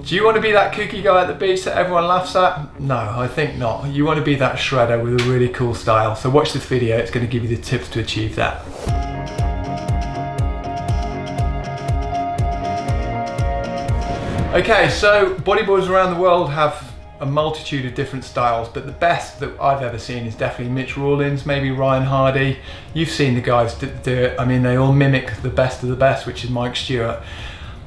Do you want to be that kooky guy at the beach that everyone laughs at? No, I think not. You want to be that shredder with a really cool style. So watch this video, it's going to give you the tips to achieve that. Okay, so bodyboarders around the world have a multitude of different styles, but the best that I've ever seen is definitely Mitch Rawlins, maybe Ryan Hardy. You've seen the guys do it. I mean, they all mimic the best of the best, which is Mike Stewart.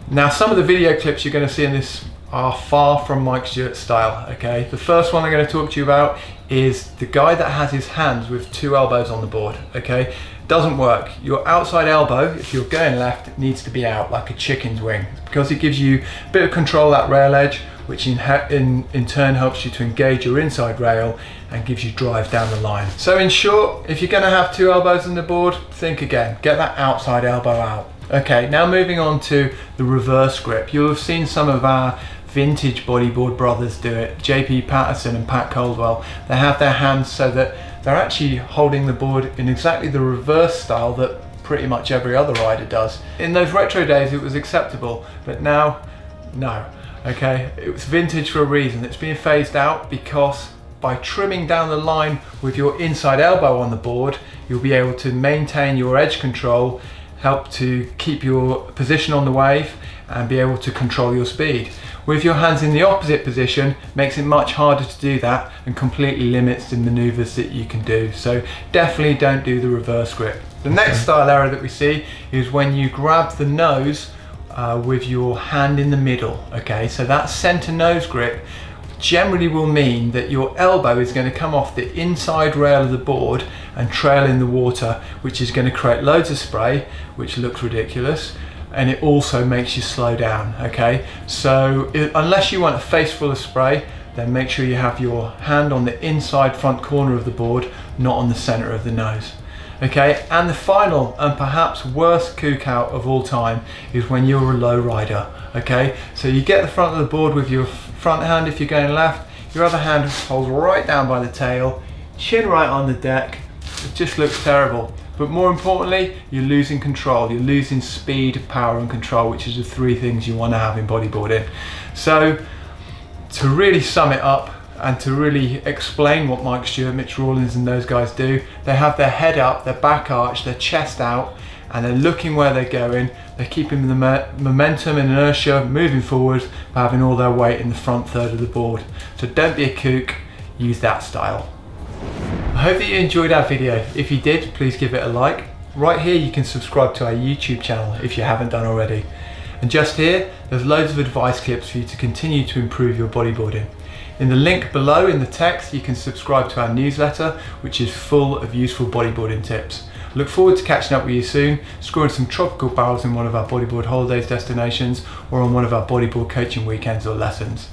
Now, some of the video clips you're going to see in this are far from Mike Stewart's style, okay? The first one I'm going to talk to you about is the guy that has his hands with two elbows on the board, okay? Doesn't work. Your outside elbow, if you're going left, needs to be out like a chicken's wing, because it gives you a bit of control at rail edge, which in turn helps you to engage your inside rail and gives you drive down the line. So in short, if you're going to have two elbows on the board, think again, get that outside elbow out. Okay, now moving on to the reverse grip. You'll have seen some of our vintage bodyboard brothers do it, JP Patterson and Pat Caldwell. They have their hands so that they're actually holding the board in exactly the reverse style that pretty much every other rider does. In those retro days it was acceptable, but now, no. Okay, it was vintage for a reason. It's being phased out because by trimming down the line with your inside elbow on the board, you'll be able to maintain your edge control, help to keep your position on the wave and be able to control your speed. With your hands in the opposite position, makes it much harder to do that and completely limits the maneuvers that you can do. So definitely don't do the reverse grip. The next style error that we see is when you grab the nose with your hand in the middle, okay? So that center nose grip generally will mean that your elbow is going to come off the inside rail of the board and trail in the water, which is going to create loads of spray, which looks ridiculous, and it also makes you slow down, okay? So unless you want a face full of spray, then make sure you have your hand on the inside front corner of the board, not on the center of the nose. Okay, and the final and perhaps worst kook out of all time is when you're a low rider. Okay, so you get the front of the board with your front hand if you're going left, your other hand holds right down by the tail, chin right on the deck. It just looks terrible. But more importantly, you're losing control. You're losing speed, power and control, which is the three things you want to have in bodyboarding. So to really sum it up, and to really explain what Mike Stewart, Mitch Rawlins and those guys do, they have their head up, their back arched, their chest out, and they're looking where they're going. They're keeping the momentum and inertia moving forward by having all their weight in the front third of the board. So don't be a kook, use that style. I hope that you enjoyed our video. If you did, please give it a like. Right here you can subscribe to our YouTube channel if you haven't done already. And just here, there's loads of advice clips for you to continue to improve your bodyboarding. In the link below in the text, you can subscribe to our newsletter, which is full of useful bodyboarding tips. Look forward to catching up with you soon, scoring some tropical barrels in one of our Bodyboard Holidays destinations or on one of our bodyboard coaching weekends or lessons.